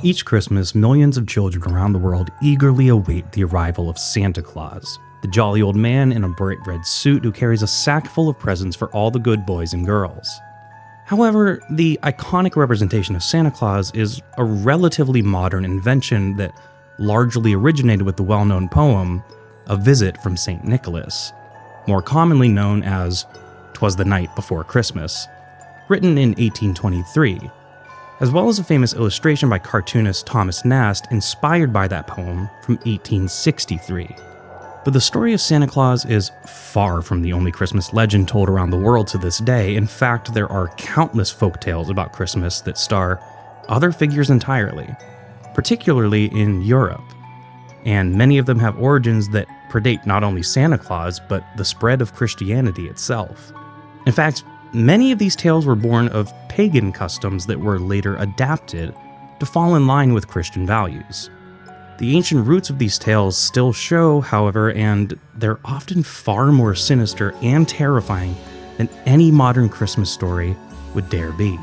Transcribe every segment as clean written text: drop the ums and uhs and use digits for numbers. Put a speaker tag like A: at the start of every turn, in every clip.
A: Each Christmas, millions of children around the world eagerly await the arrival of Santa Claus, the jolly old man in a bright red suit who carries a sack full of presents for all the good boys and girls. However, the iconic representation of Santa Claus is a relatively modern invention that largely originated with the well-known poem, A Visit from St. Nicholas, more commonly known as "'Twas the Night Before Christmas," written in 1823, as well as a famous illustration by cartoonist Thomas Nast inspired by that poem from 1863. But the story of Santa Claus is far from the only Christmas legend told around the world to this day. In fact, there are countless folktales about Christmas that star other figures entirely, particularly in Europe. And many of them have origins that predate not only Santa Claus, but the spread of Christianity itself. In fact, many of these tales were born of pagan customs that were later adapted to fall in line with Christian values. The ancient roots of these tales still show, however, and they're often far more sinister and terrifying than any modern Christmas story would dare be.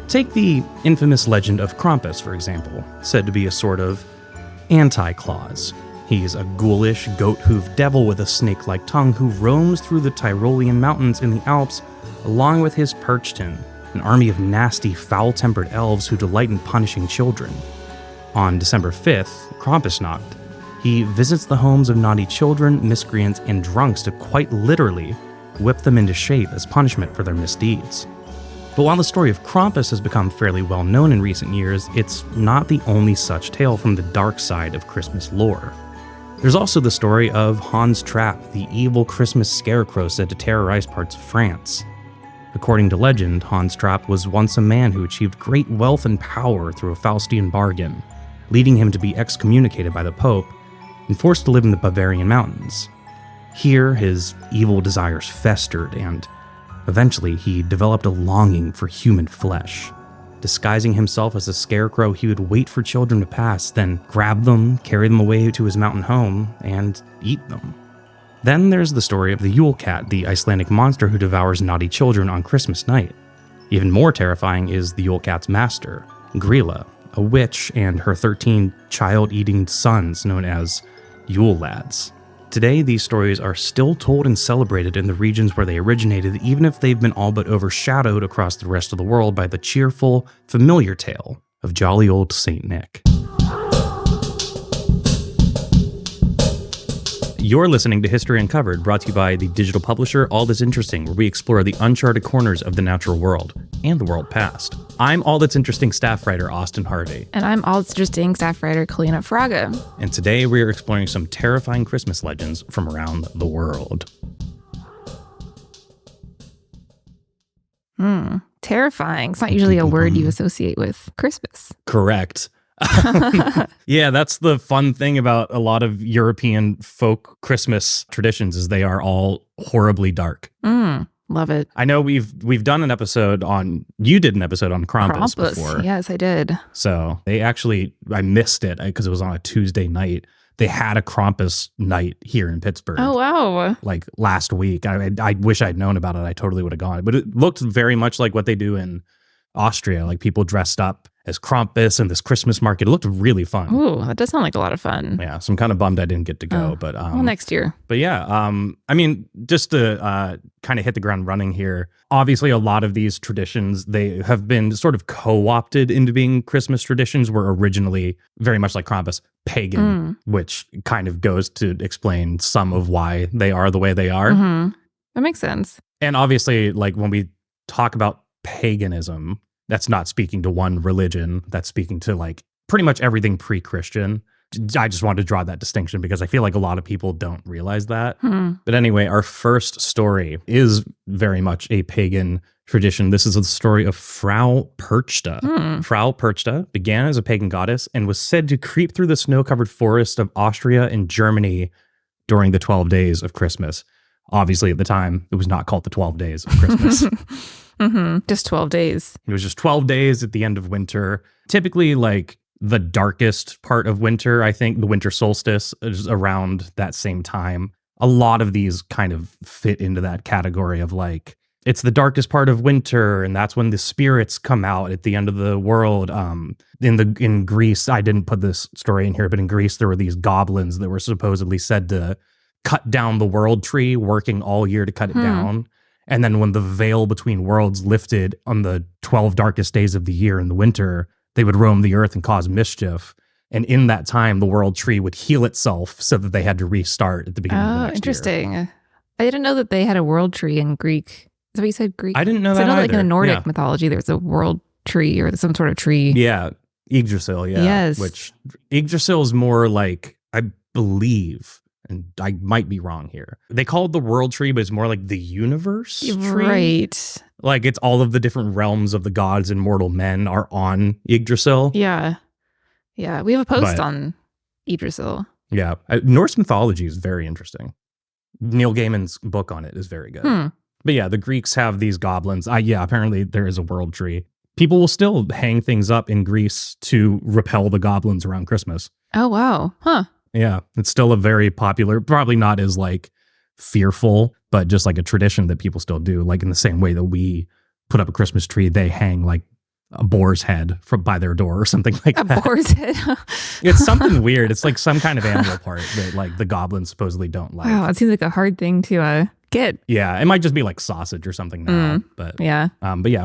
A: Take the infamous legend of Krampus, for example, said to be a sort of anti-Claus. He's a ghoulish, goat-hoofed devil with a snake-like tongue who roams through the Tyrolean mountains in the Alps along with his Perchten, an army of nasty, foul-tempered elves who delight in punishing children. On December 5th, Krampusnacht, he visits the homes of naughty children, miscreants, and drunks to quite literally whip them into shape as punishment for their misdeeds. But while the story of Krampus has become fairly well known in recent years, it's not the only such tale from the dark side of Christmas lore. There's also the story of Hans Trapp, the evil Christmas scarecrow said to terrorize parts of France. According to legend, Hans Trapp was once a man who achieved great wealth and power through a Faustian bargain, leading him to be excommunicated by the Pope and forced to live in the Bavarian mountains. Here, his evil desires festered, and eventually he developed a longing for human flesh. Disguising himself as a scarecrow, he would wait for children to pass, then grab them, carry them away to his mountain home, and eat them. Then there's the story of the Yule Cat, the Icelandic monster who devours naughty children on Christmas night. Even more terrifying is the Yule Cat's master, Grilla, a witch, and her 13 child-eating sons known as Yule Lads. Today, these stories are still told and celebrated in the regions where they originated, even if they've been all but overshadowed across the rest of the world by the cheerful, familiar tale of jolly old Saint Nick. You're listening to History Uncovered, brought to you by the digital publisher All That's Interesting, where we explore the uncharted corners of the natural world and the world past. I'm All That's Interesting staff writer Austin Harvey.
B: And I'm All That's Interesting staff writer Kalina Fraga.
A: And today we are exploring some terrifying Christmas legends from around the world.
B: Terrifying. It's not usually a word you associate with Christmas.
A: Correct. Yeah, that's the fun thing about a lot of European folk Christmas traditions is they are all horribly dark.
B: Love it.
A: I know we've done an episode on, you did an episode on Krampus before.
B: Yes, I did.
A: So they actually, I missed it because it was on a Tuesday night. They had a Krampus night here in Pittsburgh.
B: Oh, wow.
A: Like last week. I wish I'd known about it. I totally would have gone. But it looked very much like what they do in Austria, like people dressed up as Krampus and this Christmas market. It looked really fun.
B: Ooh, that does sound like a lot of fun.
A: Yeah, so I'm kind of bummed I didn't get to go. But
B: well, next year.
A: But yeah, I mean, just to kind of hit the ground running here, obviously a lot of these traditions, they have been sort of co-opted into being Christmas traditions, were originally very much like Krampus, pagan, which kind of goes to explain some of why they are the way they are.
B: Mm-hmm. That makes sense.
A: And obviously, like when we talk about paganism, that's not speaking to one religion. That's speaking to like pretty much everything pre-Christian. I just wanted to draw that distinction because I feel like a lot of people don't realize that. But anyway, our first story is very much a pagan tradition. This is the story of Frau Perchta. Frau Perchta began as a pagan goddess and was said to creep through the snow-covered forest of Austria and Germany during the 12 days of Christmas. Obviously, at the time, it was not called the 12 days of Christmas.
B: Just 12 days.
A: It was just 12 days at the end of winter. Typically, like the darkest part of winter, I think the winter solstice is around that same time. A lot of these kind of fit into that category of like It's the darkest part of winter, and that's when the spirits come out at the end of the world. In Greece, I didn't put this story in here, but in Greece there were these goblins that were supposedly said to cut down the world tree, working all year to cut it down. And then when the veil between worlds lifted on the 12 darkest days of the year in the winter, they would roam the earth and cause mischief. And in that time, the world tree would heal itself so that they had to restart at the beginning of the next year.
B: Interesting. I didn't know that they had a world tree in Greek. Is that what you said, Greek?
A: I didn't know that
B: I know
A: either.
B: like in the Nordic mythology, there's a world tree or some sort of tree.
A: Yeah, Yggdrasil, yeah.
B: Yes.
A: Which Yggdrasil is more like, I believe, and I might be wrong here, they call it the world tree, but it's more like the universe tree.
B: Right.
A: Like it's all of the different realms of the gods and mortal men are on Yggdrasil.
B: Yeah. Yeah. We have a post on Yggdrasil.
A: Yeah. Norse mythology is very interesting. Neil Gaiman's book on it is very good. But yeah, the Greeks have these goblins. Apparently there is a world tree. People will still hang things up in Greece to repel the goblins around Christmas.
B: Oh, wow. Huh.
A: Yeah, it's still a very popular, probably not as like fearful, but just like a tradition that people still do. Like in the same way that we put up a Christmas tree, they hang like a boar's head by their door or something like that.
B: A boar's head?
A: It's something weird. It's like some kind of animal part that like the goblins supposedly don't like.
B: Wow, it seems like a hard thing to get.
A: Yeah, it might just be like sausage or something now. But
B: yeah.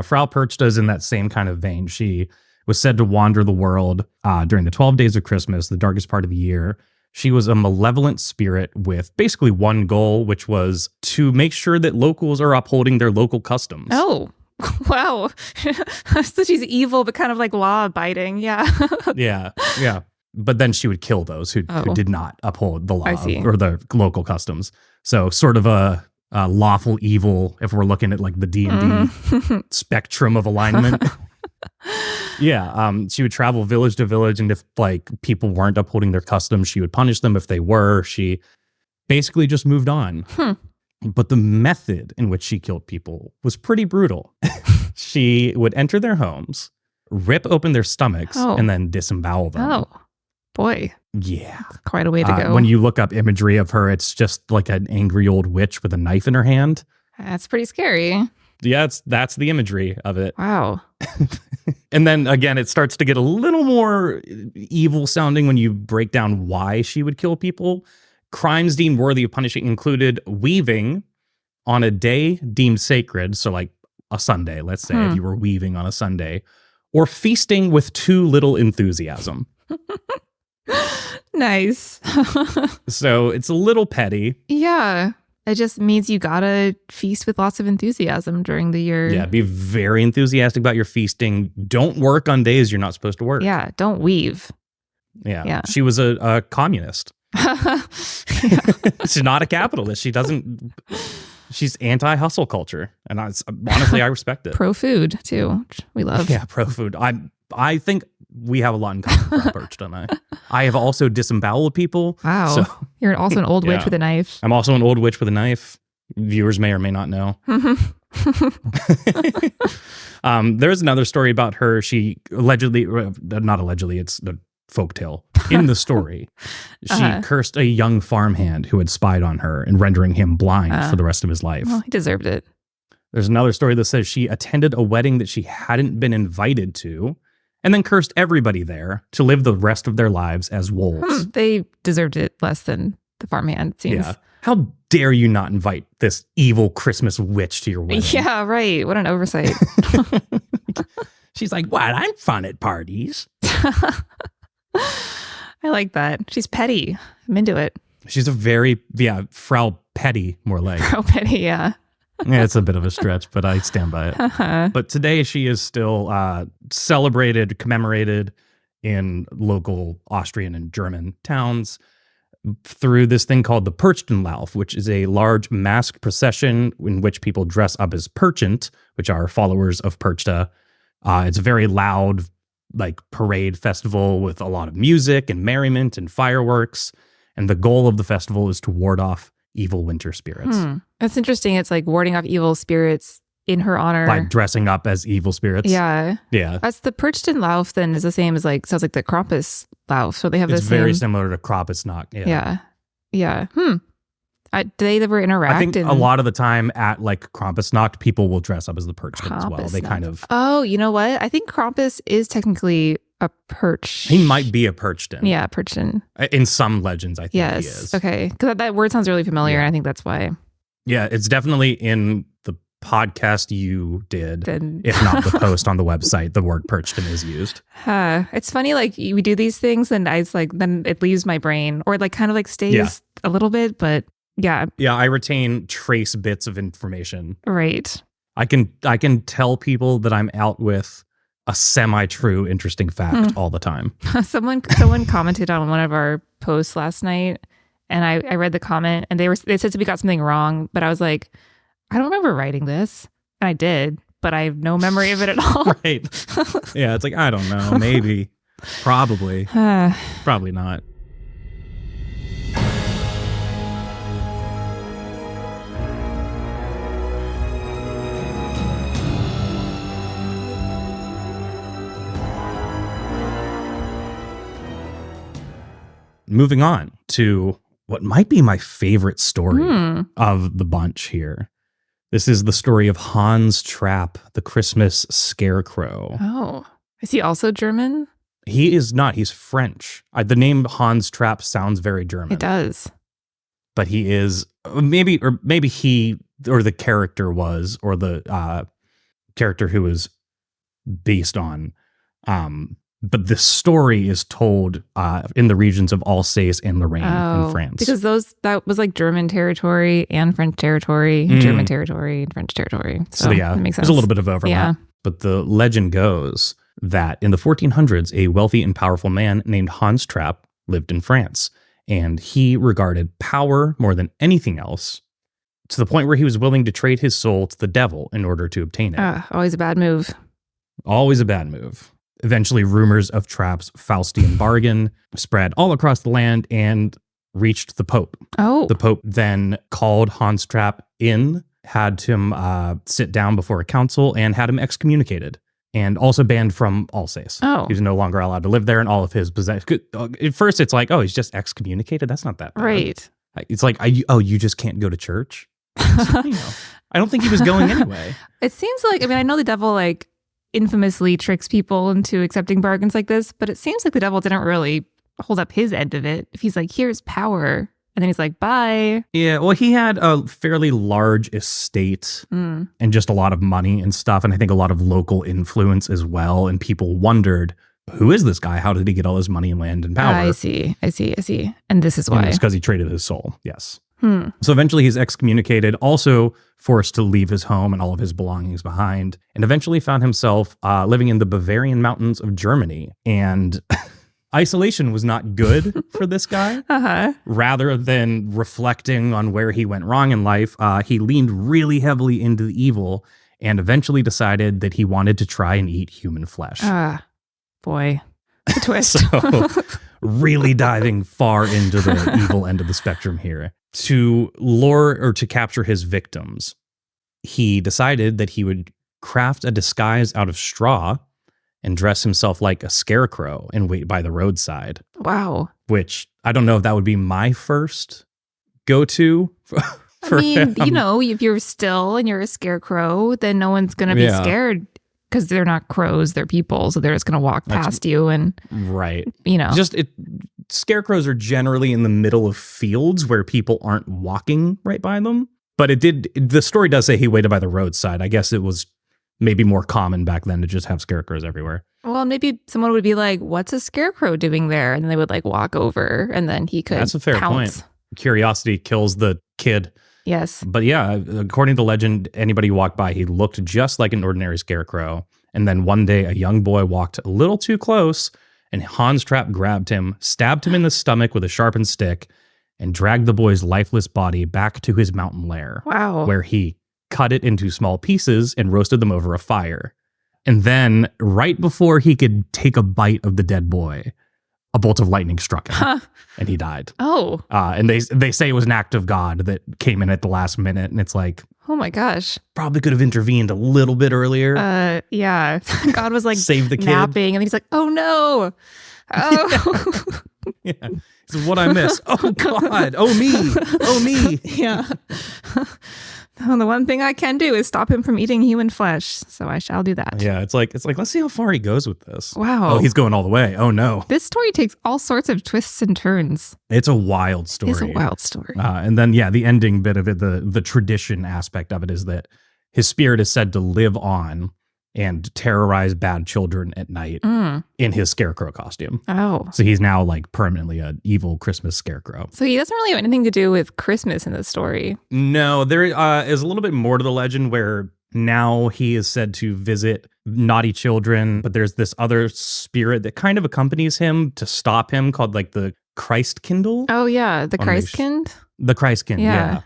A: Frau Perchta is in that same kind of vein. She was said to wander the world during the 12 days of Christmas, the darkest part of the year. She was a malevolent spirit with basically one goal, which was to make sure that locals are upholding their local customs.
B: Oh, wow. So she's evil, but kind of like law abiding. Yeah.
A: Yeah. But then she would kill those who did not uphold the law or the local customs. So sort of a lawful evil, if we're looking at like the D&D spectrum of alignment. Yeah, she would travel village to village, and if like people weren't upholding their customs, she would punish them. If they were, she basically just moved on. But the method in which she killed people was pretty brutal. She would enter their homes, rip open their stomachs, and then disembowel them.
B: Oh, boy.
A: Yeah.
B: That's quite a way to go.
A: When you look up imagery of her, it's just like an angry old witch with a knife in her hand.
B: That's pretty scary.
A: Yeah, that's the imagery of it.
B: Wow.
A: And then again, it starts to get a little more evil sounding when you break down why she would kill people. Crimes deemed worthy of punishing included weaving on a day deemed sacred, so like a Sunday, let's say, if you were weaving on a Sunday, or feasting with too little enthusiasm.
B: Nice.
A: So it's a little petty.
B: Yeah. It just means you gotta feast with lots of enthusiasm during the year.
A: Yeah, be very enthusiastic about your feasting. Don't work on days you're not supposed to work.
B: Yeah, don't weave.
A: Yeah. She was a communist. She's not a capitalist. She's anti-hustle culture. And honestly, I respect it.
B: Pro-food, too, which we love.
A: Yeah, pro-food. I think we have a lot in common with Perched, don't I? I have also disemboweled people.
B: Wow. So, you're also an old witch with a knife.
A: I'm also an old witch with a knife. Viewers may or may not know. There's another story about her. She allegedly, not allegedly, it's the folktale. In the story, she cursed a young farmhand who had spied on her and rendering him blind for the rest of his life.
B: Well, he deserved it.
A: There's another story that says she attended a wedding that she hadn't been invited to, and then cursed everybody there to live the rest of their lives as wolves.
B: They deserved it less than the farmhand, it seems.
A: Yeah. How dare you not invite this evil Christmas witch to your wedding?
B: Yeah, right. What an oversight.
A: She's like, what? I'm fun at parties.
B: I like that. She's petty. I'm into it.
A: She's a very, Frau Petty, more like.
B: Frau Petty, yeah.
A: Yeah, it's a bit of a stretch, but I stand by it. But today she is still celebrated, commemorated in local Austrian and German towns through this thing called the Perchtenlauf, which is a large masked procession in which people dress up as Perchent, which are followers of Perchta. It's a very loud, like parade festival with a lot of music and merriment and fireworks. And the goal of the festival is to ward off evil winter spirits.
B: That's interesting. It's like warding off evil spirits in her honor.
A: By dressing up as evil spirits.
B: Yeah.
A: Yeah.
B: That's the Perchtenlauf then is the same as like, sounds like the Krampuslauf. So they have
A: it's
B: the same.
A: Very similar to Krampusnacht.
B: Yeah. Do they ever interact?
A: I think a lot of the time at like Krampusnacht, people will dress up as the Perchkin as well. They kind of.
B: Oh, you know what? I think Krampus is technically a perch.
A: He might be a Perchkin.
B: Yeah, Perchkin.
A: In some legends, I think he is.
B: Okay. Because that word sounds really familiar, and I think that's why.
A: Yeah, it's definitely in the podcast you did. If not the post on the website, the word Perchkin is used.
B: It's funny, like we do these things, and then it leaves my brain, or like kind of like stays a little bit, but. Yeah. Yeah,
A: I retain trace bits of information.
B: Right.
A: I can tell people that I'm out with a semi-true interesting fact all the time.
B: Someone commented on one of our posts last night, and I read the comment, and they said we got something wrong, but I was like, I don't remember writing this. And I did, but I have no memory of it at all.
A: Right. Yeah, it's like, I don't know, maybe, probably, probably not. Moving on to what might be my favorite story of the bunch here. This is the story of Hans Trapp, the Christmas Scarecrow.
B: Oh, is he also German?
A: He is not. He's French. The name Hans Trapp sounds very German.
B: It does.
A: But he is, maybe he, or the character was, or the character who was based on, but the story is told in the regions of Alsace and Lorraine in France.
B: Because that was like German territory and French territory, German territory and French territory. So yeah, that makes sense.
A: There's a little bit of overlap. Yeah. But the legend goes that in the 1400s, a wealthy and powerful man named Hans Trapp lived in France. And he regarded power more than anything else, to the point where he was willing to trade his soul to the devil in order to obtain it.
B: Always a bad move.
A: Always a bad move. Eventually, rumors of Trapp's Faustian bargain spread all across the land and reached the Pope.
B: Oh.
A: The Pope then called Hans Trapp in, had him sit down before a council, and had him excommunicated, and also banned from Alsace.
B: Oh.
A: He was no longer allowed to live there, and all of his possessions. At first, it's like, oh, he's just excommunicated? That's not that bad.
B: Right.
A: It's like, you just can't go to church? So, I don't think he was going anyway.
B: It seems like, I know the devil, like, infamously tricks people into accepting bargains like this, but it seems like the devil didn't really hold up his end of it. If he's like, here's power, and then he's like, bye. Yeah, well, he had a fairly large estate and just a lot of money and stuff, and I think a lot of local influence as well, and people wondered, who is this guy? How did he get all his money and land and power? I see. And this is why.
A: It's because he traded his soul, yes. So eventually he's excommunicated, also forced to leave his home and all of his belongings behind, and eventually found himself living in the Bavarian mountains of Germany. And isolation was not good for this guy. Rather than reflecting on where he went wrong in life, he leaned really heavily into the evil and eventually decided that he wanted to try and eat human flesh. Boy, it's a twist. So really diving far into the evil end of the spectrum here. To lure or to capture his victims, he decided that he would craft a disguise out of straw and dress himself like a scarecrow and wait by the roadside. Wow. Which, I don't know if that would be my first go-to for him. If you're still and you're a scarecrow, then no one's going to be scared because they're not crows, they're people. So they're just going to walk past you and, right. Scarecrows are generally in the middle of fields where people aren't walking right by them. But the story does say he waited by the roadside. I guess it was maybe more common back then to just have scarecrows everywhere. Well, maybe someone would be like, what's a scarecrow doing there? And then they would like walk over and then he could That's a fair point. Curiosity kills the kid. Yes. But yeah, according to legend, anybody who walked by, he looked just like an ordinary scarecrow. And then one day a young boy walked a little too close, and Hans Trapp grabbed him, stabbed him in the stomach with a sharpened stick, and dragged the boy's lifeless body back to his mountain lair. Wow. Where he cut it into small pieces and roasted them over a fire. And then, right before he could take a bite of the dead boy, a bolt of lightning struck him, and he died. Oh. And they say it was an act of God that came in at the last minute, and it's like, oh my gosh. Probably could have intervened a little bit earlier. Yeah. God was like save the kid. Napping, and he's like, oh no. Oh. Yeah. So what I miss? Oh God! Oh me! Oh me!
B: Yeah. Oh, the one thing I can do is stop him from eating human flesh, so I shall do that.
A: Yeah, it's like let's see how far he goes with this.
B: Wow.
A: Oh, he's going all the way. Oh no.
B: This story takes all sorts of twists and turns.
A: It's a wild story.
B: It's a wild story.
A: And then the ending bit of it, the tradition aspect of it is that his spirit is said to live on and terrorize bad children at night in his scarecrow costume.
B: Oh.
A: So he's now like permanently an evil Christmas scarecrow.
B: So he doesn't really have anything to do with Christmas in this story.
A: No, there is a little bit more to the legend where now he is said to visit naughty children, but there's this other spirit that kind of accompanies him to stop him called like the Christ Kindle.
B: Oh yeah, the Christkind?
A: The Christkind,
B: Yeah.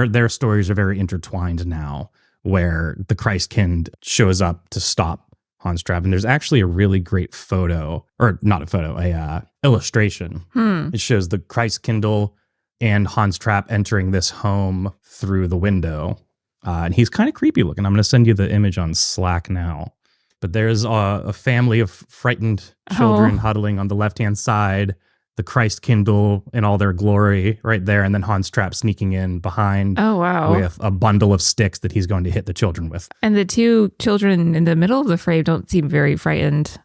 A: Their stories are very intertwined now, where the Christkind shows up to stop Hans Trapp. And there's actually a really great photo, or not a photo, a illustration. It shows the Christkindle and Hans Trapp entering this home through the window. And he's kind of creepy looking. I'm going to send you the image on Slack now. But there's a family of frightened children huddling on the left-hand side, the Christkindle in all their glory right there, and then Hans Trapp sneaking in behind with a bundle of sticks that he's going to hit the children with.
B: And the two children in the middle of the frame don't seem very frightened.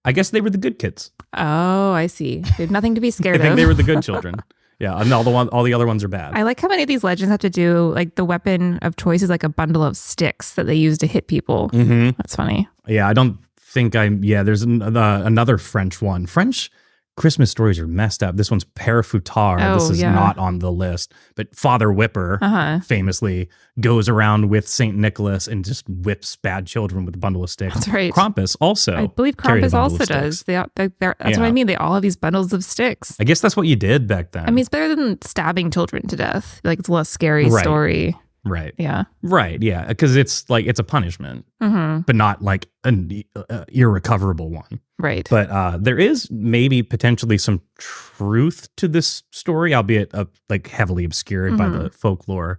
A: I guess they were the good kids.
B: Oh, I see. They have nothing to be scared
A: I think
B: of.
A: they were the good children. Yeah, and all the other ones are bad.
B: I like how many of these legends have to do, like the weapon of choice is like a bundle of sticks that they use to hit people.
A: Mm-hmm.
B: That's funny.
A: Yeah, I don't think there's another French one. French Christmas stories are messed up. This one's Père Foutard. This is not on the list. But Father Whipper famously goes around with St. Nicholas and just whips bad children with a bundle of sticks.
B: That's right.
A: Krampus also.
B: I believe Krampus also does. That's what I mean. They all have these bundles of sticks.
A: I guess that's what you did back then.
B: I mean, it's better than stabbing children to death. Like, it's a less scary story.
A: Right.
B: Yeah.
A: Right. Yeah. Because it's a punishment, but not like an irrecoverable one.
B: Right.
A: But there is maybe potentially some truth to this story, albeit like heavily obscured by the folklore.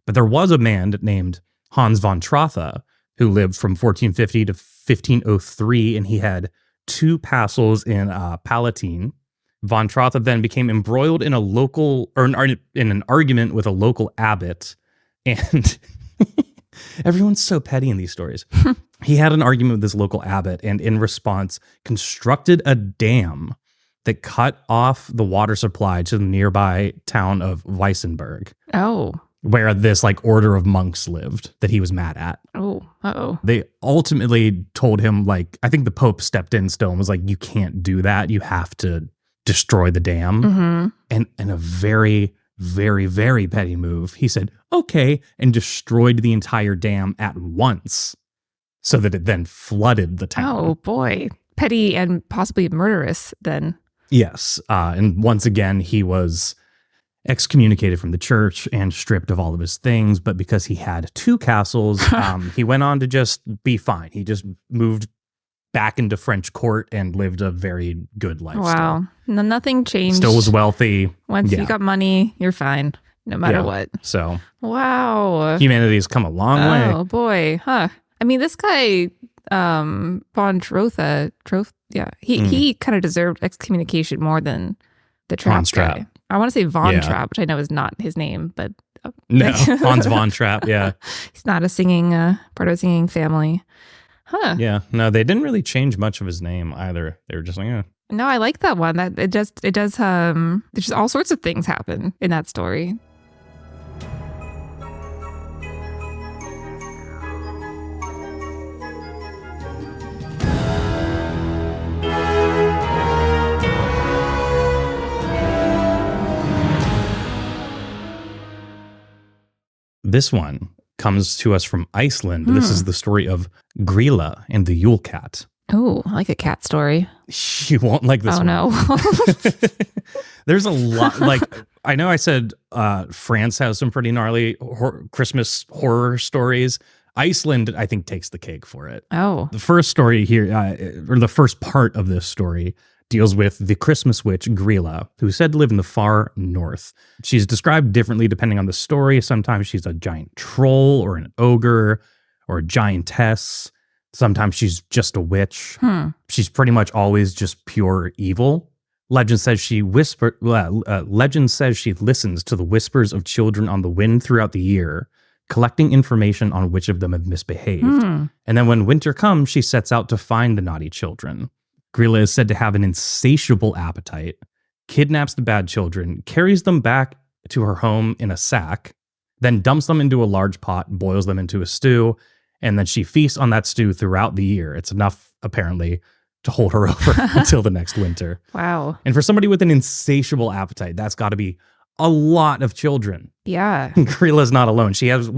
A: But there was a man named Hans von Trotha who lived from 1450 to 1503, and he had 2 castles in Palatine. Von Trotha then became embroiled in in an argument with a local abbot. And everyone's so petty in these stories. He had an argument with this local abbot and in response constructed a dam that cut off the water supply to the nearby town of Weissenberg.
B: Oh.
A: Where this like order of monks lived that he was mad at.
B: Oh. Uh-oh.
A: They ultimately told him, like, I think the Pope stepped in still and was like, you can't do that. You have to destroy the dam. And a very, very, very petty move, he said, okay, and destroyed the entire dam at once so that it then flooded the town.
B: Oh, boy. Petty and possibly murderous then.
A: Yes. And once again, he was excommunicated from the church and stripped of all of his things. But because he had 2 castles, he went on to just be fine. He just moved back into French court and lived a very good lifestyle.
B: Wow. No, nothing changed.
A: Still was wealthy.
B: Once you got money, you're fine, no matter what.
A: So,
B: wow.
A: Humanity has come a long way.
B: Oh, boy. Huh. I mean, this guy, von Trotha, he kind of deserved excommunication more than the Trapp guy. I want to say Von Trapp, which I know is not his name, but...
A: No, Hans von Trapp, yeah.
B: He's not a part of a singing family. Huh.
A: Yeah. No, they didn't really change much of his name either. They were just like,
B: No, I like that one. That it does there's just all sorts of things happen in that story.
A: This one comes to us from Iceland. This is the story of Grilla and the Yule Cat.
B: Oh, I like a cat story.
A: You won't like this one.
B: Oh, no.
A: There's a lot. Like, I know I said France has some pretty gnarly Christmas horror stories. Iceland, I think, takes the cake for it.
B: Oh.
A: The first story here, or the first part of this story, deals with the Christmas witch Grilla, who's said to live in the far north. She's described differently depending on the story. Sometimes she's a giant troll or an ogre or a giantess. Sometimes she's just a witch. She's pretty much always just pure evil. Legend says she legend says she listens to the whispers of children on the wind throughout the year, collecting information on which of them have misbehaved. And then when winter comes, she sets out to find the naughty children. Grilla is said to have an insatiable appetite, kidnaps the bad children, carries them back to her home in a sack, then dumps them into a large pot, boils them into a stew, and then she feasts on that stew throughout the year. It's enough, apparently, to hold her over until the next winter.
B: Wow.
A: And for somebody with an insatiable appetite, that's got to be a lot of children.
B: Yeah.
A: Grilla's not alone. She has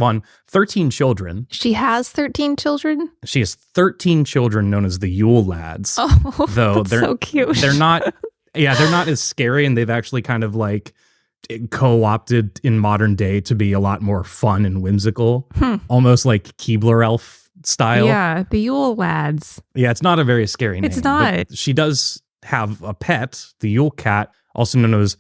A: 13 children.
B: She has 13 children?
A: She has 13 children known as the Yule Lads.
B: Oh,
A: though
B: that's so cute.
A: They're not as scary, and they've actually kind of like co-opted in modern day to be a lot more fun and whimsical. Almost like Keebler Elf style.
B: Yeah, the Yule Lads.
A: Yeah, it's not a very scary name.
B: It's not.
A: But she does have a pet, the Yule cat, also known as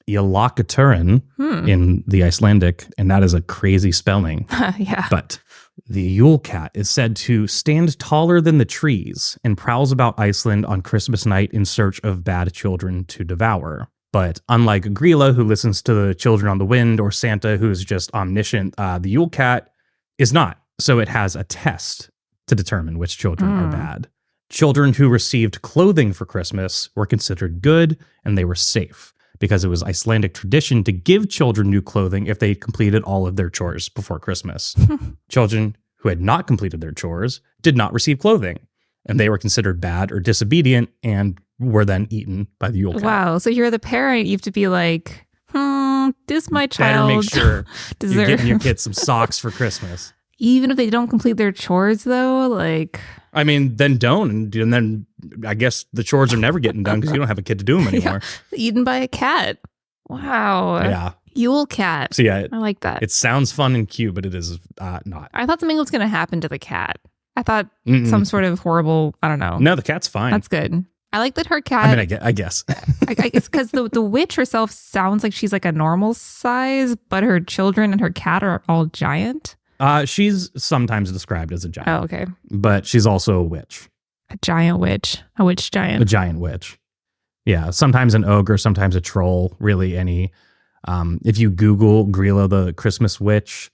A: Yalakaturin in the Icelandic, and that is a crazy spelling.
B: Yeah.
A: But the Yule cat is said to stand taller than the trees and prowls about Iceland on Christmas night in search of bad children to devour. But unlike Grilla, who listens to the children on the wind, or Santa, who's just omniscient, the Yule cat is not. So it has a test to determine which children are bad. Children who received clothing for Christmas were considered good, and they were safe, because it was Icelandic tradition to give children new clothing if they completed all of their chores before Christmas. Children who had not completed their chores did not receive clothing, and they were considered bad or disobedient and were then eaten by the Yule cat.
B: Wow. So you're the parent. You have to be like, does my child
A: Better make sure
B: deserve...
A: you're getting your kids some socks for Christmas.
B: Even if they don't complete their chores, though, like...
A: I mean, then don't. And then I guess the chores are never getting done because you don't have a kid to do them anymore.
B: Yeah. Eaten by a cat. Wow.
A: Yeah.
B: Yule cat.
A: So yeah,
B: I like that.
A: It sounds fun and cute, but it is not.
B: I thought something was going to happen to the cat. I thought some sort of horrible, I don't know.
A: No, the cat's fine.
B: That's good. I like that her cat...
A: I mean, I guess.
B: I guess because the witch herself sounds like she's like a normal size, but her children and her cat are all giant.
A: She's sometimes described as a giant.
B: Oh, okay.
A: But she's also a witch.
B: A giant witch. A witch giant.
A: A giant witch. Yeah, sometimes an ogre, sometimes a troll, really any. If you Google Grilla the Christmas witch,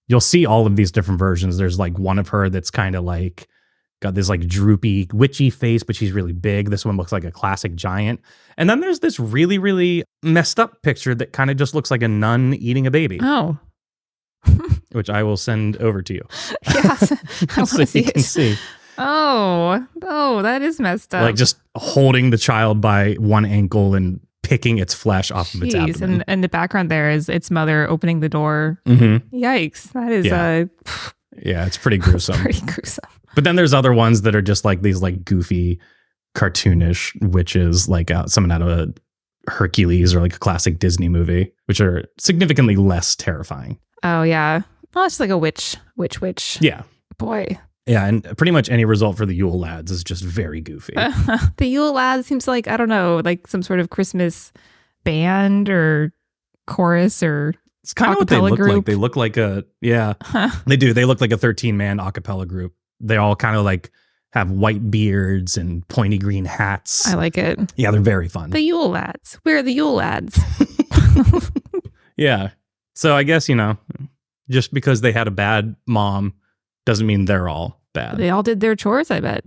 A: you'll see all of these different versions. There's like one of her that's kind of like got this like droopy witchy face, but she's really big. This one looks like a classic giant. And then there's this really, really messed up picture that kind of just looks like a nun eating a baby.
B: Oh.
A: Which I will send over to you.
B: Yes.
A: So you can see.
B: Oh, that is messed up.
A: Like just holding the child by one ankle and picking its flesh off of its abdomen.
B: And the background there is its mother opening the door.
A: Mm-hmm.
B: Yikes. That is
A: yeah, it's pretty gruesome.
B: pretty gruesome.
A: But then there's other ones that are just like these like goofy, cartoonish witches, like someone out of a Hercules or like a classic Disney movie, which are significantly less terrifying.
B: Oh, yeah. Well, it's like a witch.
A: Yeah.
B: Boy.
A: Yeah, and pretty much any result for the Yule Lads is just very goofy.
B: The Yule Lads seems like, I don't know, like some sort of Christmas band or chorus or
A: it's kind of what they look
B: group.
A: like. They look like they do. They look like a 13-man a cappella group. They all kind of like have white beards and pointy green hats.
B: I like it.
A: Yeah, they're very fun.
B: The Yule Lads. We're the Yule Lads.
A: Yeah. So I guess, just because they had a bad mom doesn't mean they're all bad.
B: They all did their chores, I bet.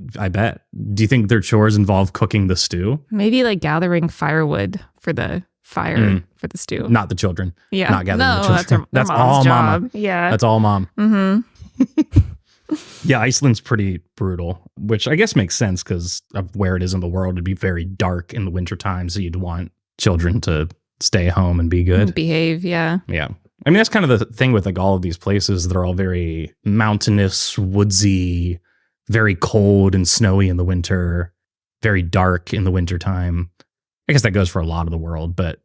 A: Do you think their chores involve cooking the stew?
B: Maybe like gathering firewood for the fire for the stew.
A: Not the children.
B: Yeah.
A: Not gathering the children.
B: That's
A: all
B: mom's job.
A: mama.
B: Yeah.
A: That's all mom.
B: Mm-hmm.
A: Yeah, Iceland's pretty brutal, which I guess makes sense because of where it is in the world. It'd be very dark in the wintertime, so you'd want children to stay home and be good.
B: Behave, yeah.
A: Yeah. I mean, that's kind of the thing with like all of these places. They're all very mountainous, woodsy, very cold and snowy in the winter, very dark in the wintertime. I guess that goes for a lot of the world, but,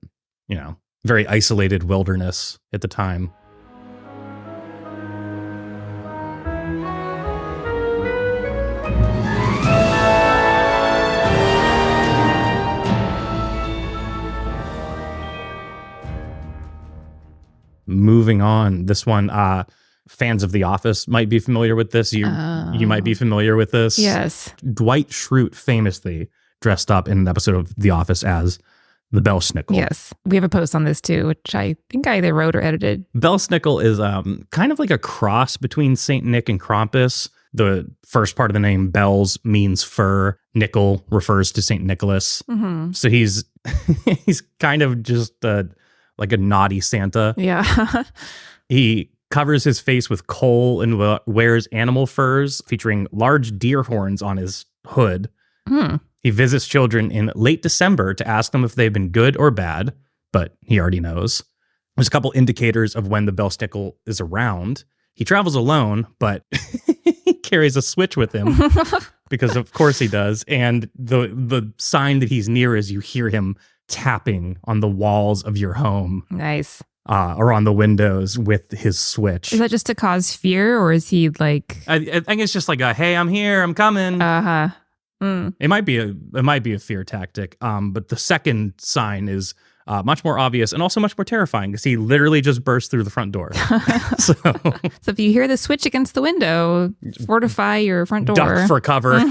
A: very isolated wilderness at the time. Moving on, this one, fans of The Office might be familiar with this. You might be familiar with this.
B: Yes.
A: Dwight Schrute famously dressed up in an episode of The Office as the Belsnickel.
B: Yes. We have a post on this too, which I think I either wrote or edited.
A: Belsnickel is kind of like a cross between Saint Nick and Krampus. The first part of the name, Bells, means fur. Nickel refers to Saint Nicholas.
B: Mm-hmm.
A: So he's kind of just like a naughty Santa.
B: Yeah.
A: He covers his face with coal and wears animal furs featuring large deer horns on his hood. He visits children in late December to ask them if they've been good or bad, but he already knows. There's a couple indicators of when the Belsnickel is around. He travels alone, but he carries a switch with him because of course he does. And the sign that he's near is you hear him tapping on the walls of your home.
B: Nice.
A: Or on the windows with his switch.
B: Is that just to cause fear, or is he like...
A: I think it's just like a, hey, I'm here, I'm coming.
B: Uh-huh.
A: It might be a fear tactic. But the second sign is much more obvious and also much more terrifying because he literally just burst through the front door. So
B: if you hear the switch against the window, fortify your front door.
A: Duck for cover.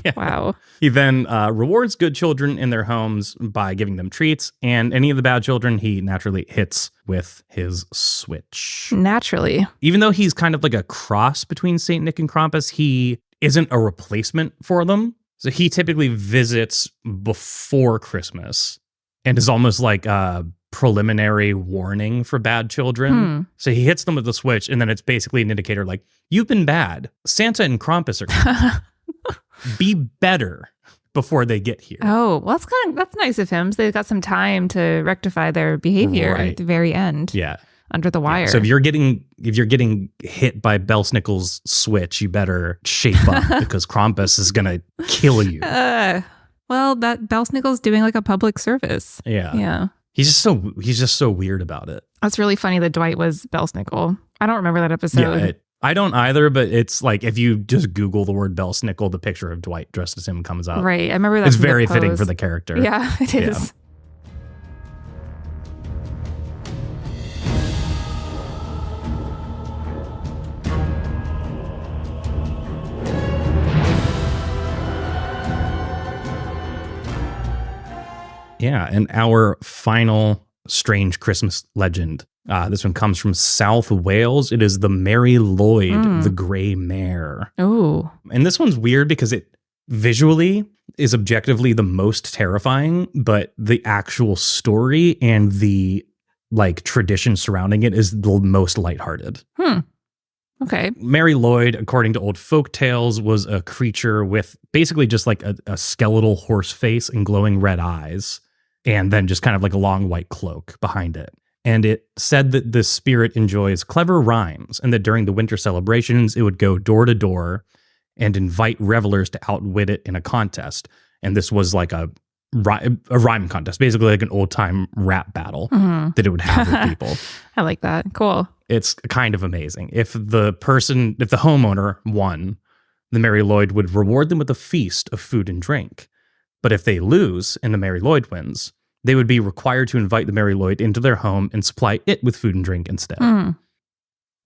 A: Yeah.
B: Wow.
A: He then rewards good children in their homes by giving them treats, and any of the bad children he naturally hits with his switch.
B: Naturally.
A: Even though he's kind of like a cross between Saint Nick and Krampus, he isn't a replacement for them. So he typically visits before Christmas and is almost like a preliminary warning for bad children. So he hits them with the switch, and then it's basically an indicator like, you've been bad. Santa and Krampus are coming. Be better before they get here.
B: Oh, well, that's nice of him. So they've got some time to rectify their behavior at the very end.
A: Yeah.
B: Under the wire.
A: So if you're getting hit by Belsnickel's switch, you better shape up because Krampus is gonna kill you.
B: Well, that Belsnickel's doing like a public service.
A: Yeah.
B: Yeah.
A: He's just so weird about it.
B: That's really funny that Dwight was Belsnickel. I don't remember that episode.
A: Yeah, I don't either, but it's like if you just Google the word Belsnickel, the picture of Dwight dressed as him comes up.
B: Right. I remember that.
A: It's very fitting for the character.
B: Yeah, it is.
A: Yeah, and our final strange Christmas legend. This one comes from South Wales. It is the Mary Lloyd, the Grey Mare.
B: Oh.
A: And this one's weird because it visually is objectively the most terrifying, but the actual story and the like tradition surrounding it is the most lighthearted.
B: Okay.
A: Mary Lloyd, according to old folk tales, was a creature with basically just like a skeletal horse face and glowing red eyes, and then just kind of like a long white cloak behind it. And it said that the spirit enjoys clever rhymes and that during the winter celebrations, it would go door to door and invite revelers to outwit it in a contest. And this was like a rhyme contest, basically like an old time rap battle that it would have with people.
B: I like that. Cool.
A: It's kind of amazing. If the homeowner won, the Mary Lloyd would reward them with a feast of food and drink. But if they lose and the Mary Lloyd wins, they would be required to invite the Mary Lloyd into their home and supply it with food and drink instead.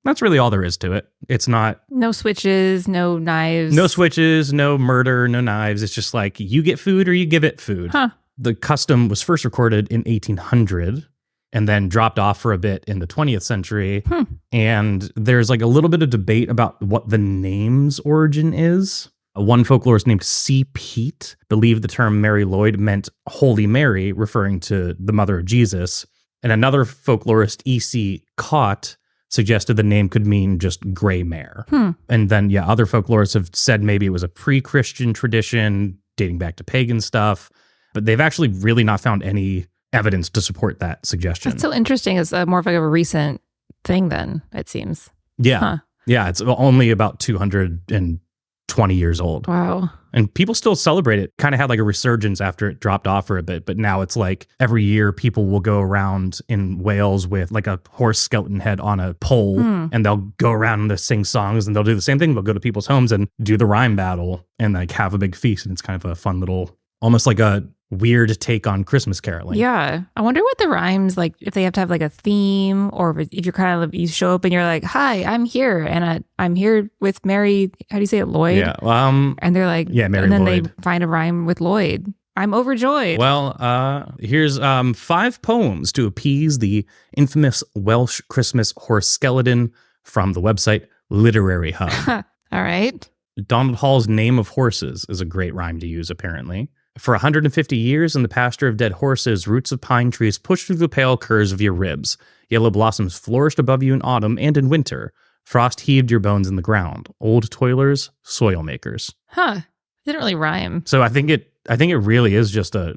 A: That's really all there is to it. It's not...
B: No switches, no knives.
A: No switches, no murder, no knives. It's just like you get food or you give it food. The custom was first recorded in 1800 and then dropped off for a bit in the 20th century. And there's like a little bit of debate about what the name's origin is. One folklorist named C. Pete believed the term Mary Lloyd meant Holy Mary, referring to the mother of Jesus. And another folklorist, E.C. Cott, suggested the name could mean just gray mare. And then, other folklorists have said maybe it was a pre-Christian tradition dating back to pagan stuff. But they've actually really not found any evidence to support that suggestion.
B: That's so interesting. It's more of like a recent thing then, it seems.
A: Yeah. Yeah, it's only about 220 years old.
B: Wow.
A: And people still celebrate it. Kind of had like a resurgence after it dropped off for a bit, but now it's like every year people will go around in Wales with like a horse skeleton head on a pole and they'll go around and they'll sing songs and they'll do the same thing. They'll go to people's homes and do the rhyme battle and like have a big feast. And it's kind of a fun little, almost like a weird take on Christmas caroling.
B: Yeah. I wonder what the rhymes, like if they have to have like a theme or if you're kind of, you show up and you're like, hi, I'm here. And I'm here with Mary, how do you say it? Lloyd?
A: Yeah.
B: And they're like,
A: Mary
B: and then
A: Lloyd.
B: they find a rhyme with Lloyd. I'm overjoyed.
A: Well, here's 5 poems to appease the infamous Welsh Christmas horse skeleton from the website Literary Hub.
B: All right.
A: Donald Hall's Name of Horses is a great rhyme to use, apparently. For 150 years in the pasture of dead horses, roots of pine trees pushed through the pale curves of your ribs. Yellow blossoms flourished above you in autumn and in winter. Frost heaved your bones in the ground. Old toilers, soil makers.
B: Huh. Didn't really rhyme.
A: So I think it really is just a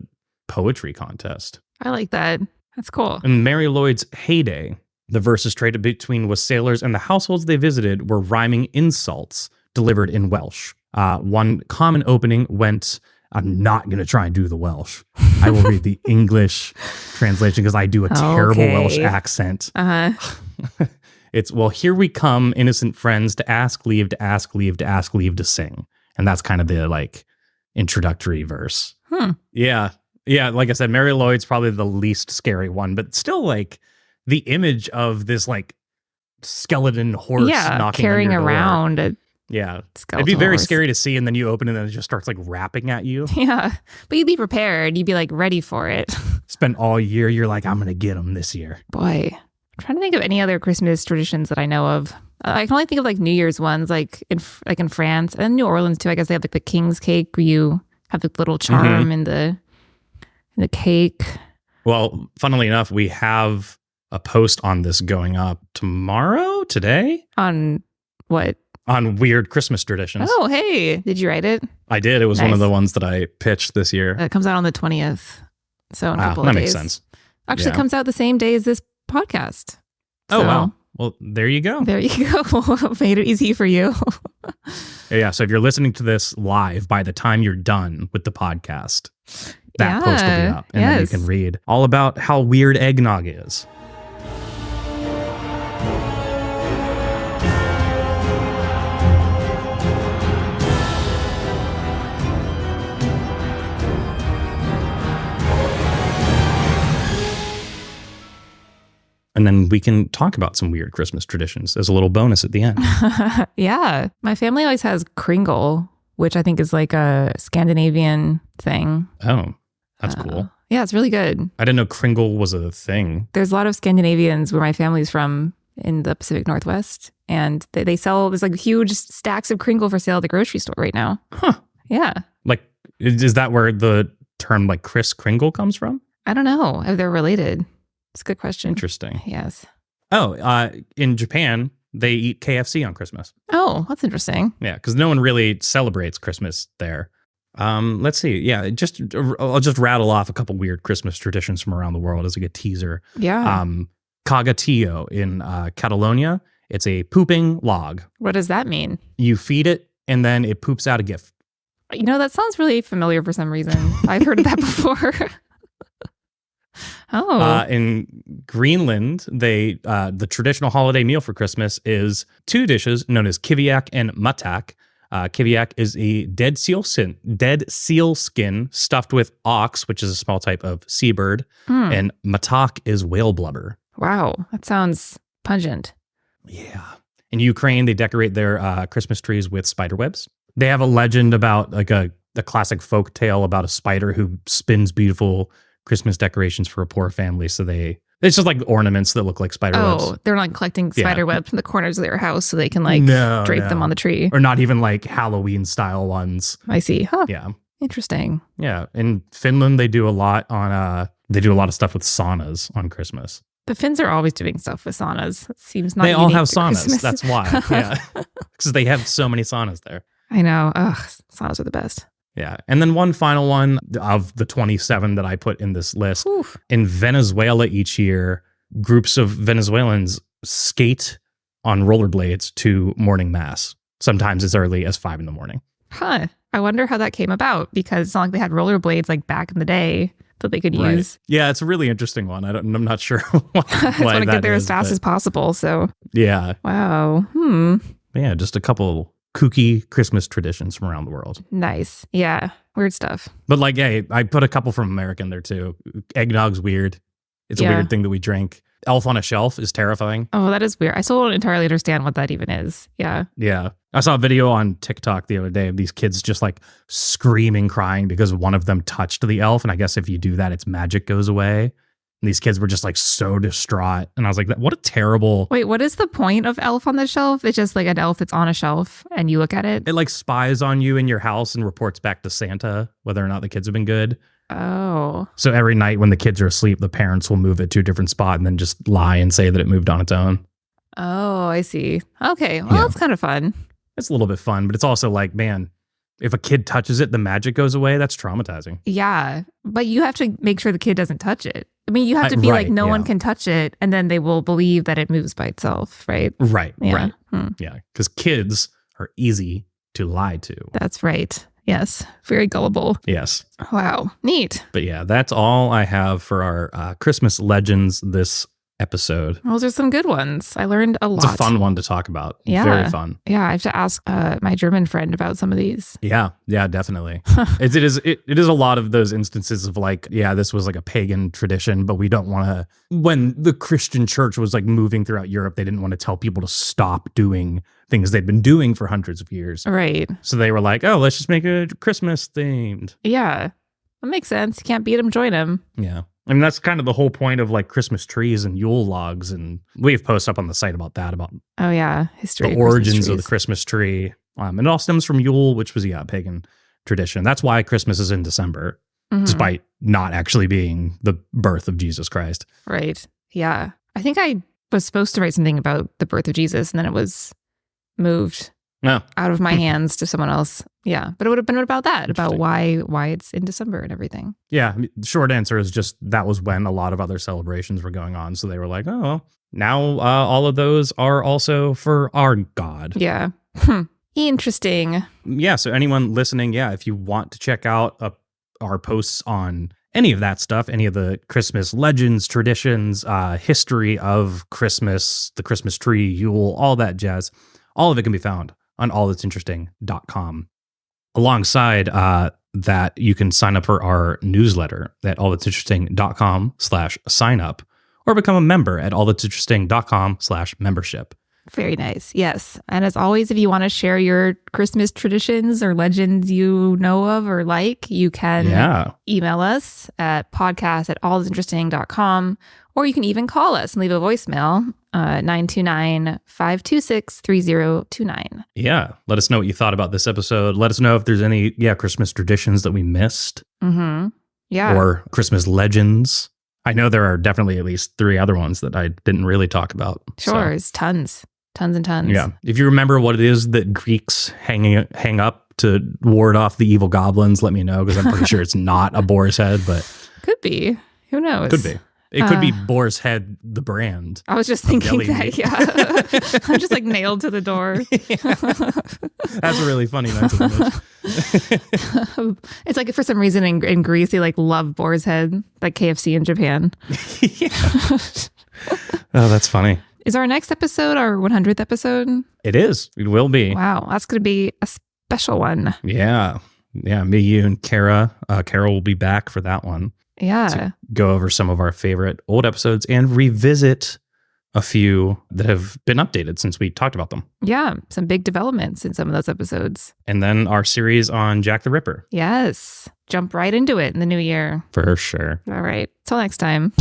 A: poetry contest.
B: I like that. That's cool.
A: In Mary Lloyd's heyday, the verses traded between wassailers and the households they visited were rhyming insults delivered in Welsh. One common opening went, I'm not going to try and do the Welsh. I will read the English translation because I do a terrible Welsh accent. It's, well, here we come, innocent friends, to ask leave, to ask leave, to ask leave to sing. And that's kind of the like introductory verse. Yeah. Yeah. Like I said, Mary Lloyd's probably the least scary one, but still like the image of this like skeleton horse knocking
B: carrying
A: on your door.
B: around.
A: Yeah. It'd be very scary to see, and then you open it and it just starts like rapping at you.
B: Yeah. But you'd be prepared. You'd be like ready for it.
A: Spend all year, you're like, I'm going to get him this year.
B: Boy, I'm trying to think of any other Christmas traditions that I know of. I can only think of like New Year's ones, like in France and New Orleans too. I guess they have like the king's cake where you have the little charm in the cake.
A: Well, funnily enough, we have a post on this going up today.
B: On what?
A: On weird Christmas traditions.
B: Oh, hey. Did you write it?
A: I did. It was one of the ones that I pitched this year.
B: It comes out on the 20th. So in a couple of
A: days. That makes sense.
B: Actually, it comes out the same day as this podcast.
A: Oh, wow. Well, there you go.
B: There you go. Made it easy for you.
A: Yeah. So if you're listening to this live, by the time you're done with the podcast, that post will be up. And then you can read all about how weird eggnog is. And then we can talk about some weird Christmas traditions as a little bonus at the end.
B: Yeah. My family always has Kringle, which I think is like a Scandinavian thing.
A: Oh, that's cool.
B: Yeah, it's really good.
A: I didn't know Kringle was a thing.
B: There's a lot of Scandinavians where my family's from in the Pacific Northwest. And they sell, there's like huge stacks of Kringle for sale at the grocery store right now.
A: Huh.
B: Yeah.
A: Like, is that where the term like Kris Kringle comes from?
B: I don't know if they're related. It's a good question.
A: Interesting.
B: Yes.
A: Oh, in Japan, they eat KFC on Christmas.
B: Oh, that's interesting.
A: Yeah, because no one really celebrates Christmas there. Let's see. Yeah, I'll just rattle off a couple weird Christmas traditions from around the world as like a teaser.
B: Yeah.
A: Cagatillo in Catalonia. It's a pooping log.
B: What does that mean?
A: You feed it, and then it poops out a gift.
B: You know, that sounds really familiar for some reason. I've heard of that before. Oh.
A: In Greenland, the traditional holiday meal for Christmas is 2 dishes known as kiviak and matak. Kiviak is a dead seal skin stuffed with ox, which is a small type of seabird, and matak is whale blubber.
B: Wow, that sounds pungent.
A: Yeah. In Ukraine, they decorate their Christmas trees with spider webs. They have a legend about like a classic folk tale about a spider who spins beautiful Christmas decorations for a poor family. So it's just like ornaments that look like spider webs.
B: Oh, they're like collecting spider webs from the corners of their house so they can like drape them on the tree.
A: Or not even like Halloween style ones.
B: I see. Huh.
A: Yeah.
B: Interesting.
A: Yeah. In Finland, they do a lot of stuff with saunas on Christmas.
B: The Finns are always doing stuff with saunas. It seems not.
A: They all have saunas.
B: Christmas.
A: That's why. Yeah. Because they have so many saunas there.
B: I know. Ugh, saunas are the best.
A: Yeah. And then one final one of the 27 that I put in this list.
B: Oof.
A: In Venezuela each year, groups of Venezuelans skate on rollerblades to morning mass. Sometimes as early as 5 a.m.
B: Huh. I wonder how that came about, because it's not like they had rollerblades like back in the day that they could use.
A: Yeah, it's a really interesting one. I'm not sure why
B: I just want to get there as fast as possible. So
A: yeah.
B: Wow.
A: Yeah, just a couple kooky Christmas traditions from around the world.
B: Nice. Yeah. Weird stuff.
A: But like, hey, I put a couple from America in there too. Eggnog's weird. It's a weird thing that we drink. Elf on a Shelf is terrifying.
B: Oh, that is weird. I still don't entirely understand what that even is. Yeah.
A: Yeah. I saw a video on TikTok the other day of these kids just like screaming, crying because one of them touched the elf. And I guess if you do that, its magic goes away. And these kids were just like so distraught. And I was like, what a terrible...
B: Wait, what is the point of Elf on the Shelf? It's just like an elf that's on a shelf and you look at it?
A: It like spies on you in your house and reports back to Santa whether or not the kids have been good.
B: Oh.
A: So every night when the kids are asleep, the parents will move it to a different spot and then just lie and say that it moved on its own.
B: Oh, I see. Okay. Well, that's kind of fun.
A: It's a little bit fun, but it's also like, man, if a kid touches it, the magic goes away. That's traumatizing.
B: Yeah. But you have to make sure the kid doesn't touch it. I mean, you have to be like, no one can touch it. And then they will believe that it moves by itself, right?
A: Right.
B: Yeah.
A: Right. Yeah. Because kids are easy to lie to.
B: That's right. Yes. Very gullible.
A: Yes.
B: Wow. Neat.
A: But yeah, that's all I have for our Christmas legends this episode.
B: Those are some good ones. I learned a lot.
A: It's a fun one to talk about.
B: Yeah.
A: Very fun.
B: Yeah. I have to ask my German friend about some of these.
A: Yeah. Yeah, definitely. It is a lot of those instances of like, yeah, this was like a pagan tradition, but we don't want to, when the Christian church was like moving throughout Europe, they didn't want to tell people to stop doing things they'd been doing for hundreds of years.
B: Right.
A: So they were like, oh, let's just make it Christmas themed.
B: Yeah. That makes sense. You can't beat them, join them.
A: Yeah. I mean, that's kind of the whole point of like Christmas trees and Yule logs. And we've posted up on the site about that, about
B: oh yeah, history,
A: the origins of the Christmas tree. It all stems from Yule, which was, a pagan tradition. That's why Christmas is in December, despite not actually being the birth of Jesus Christ.
B: Right. Yeah. I think I was supposed to write something about the birth of Jesus, and then it was moved out of my hands to someone else. Yeah. But it would have been about that, about why it's in December and everything.
A: Yeah. I mean, the short answer is just that was when a lot of other celebrations were going on. So they were like, oh, well, now all of those are also for our God.
B: Yeah. Interesting.
A: Yeah. So anyone listening, if you want to check out our posts on any of that stuff, any of the Christmas legends, traditions, history of Christmas, the Christmas tree, Yule, all that jazz, all of it can be found on allthat'sinteresting.com. Alongside that, you can sign up for our newsletter at allthat'sinteresting.com/sign up, or become a member at allthat'sinteresting.com/membership.
B: Very nice. Yes. And as always, if you want to share your Christmas traditions or legends you know of or like, you can email us at podcast@allthat'sinteresting.com, or you can even call us and leave a voicemail, 929-526-3029.
A: Yeah. Let us know what you thought about this episode. Let us know if there's any, Christmas traditions that we missed.
B: Mm-hmm. Yeah.
A: Or Christmas legends. I know there are definitely at least 3 other ones that I didn't really talk about.
B: Sure. It's tons and tons.
A: Yeah. If you remember what it is that Greeks hang up to ward off the evil goblins, let me know, because I'm pretty sure it's not a boar's head, but
B: could be. Who knows?
A: Could be. It could be Boar's Head, the brand.
B: I was just thinking that, I'm just like nailed to the door.
A: That's a really funny mental.
B: It's like for some reason in Greece, they like love Boar's Head, like KFC in Japan.
A: Oh, that's funny.
B: Is our next episode our 100th episode?
A: It is. It will be.
B: Wow. That's going to be a special one.
A: Yeah. Yeah. Me, you, and Kara. Carol will be back for that one.
B: Yeah.
A: To go over some of our favorite old episodes and revisit a few that have been updated since we talked about them.
B: Yeah. Some big developments in some of those episodes.
A: And then our series on Jack the Ripper.
B: Yes. Jump right into it in the new year.
A: For sure.
B: All right. Till next time.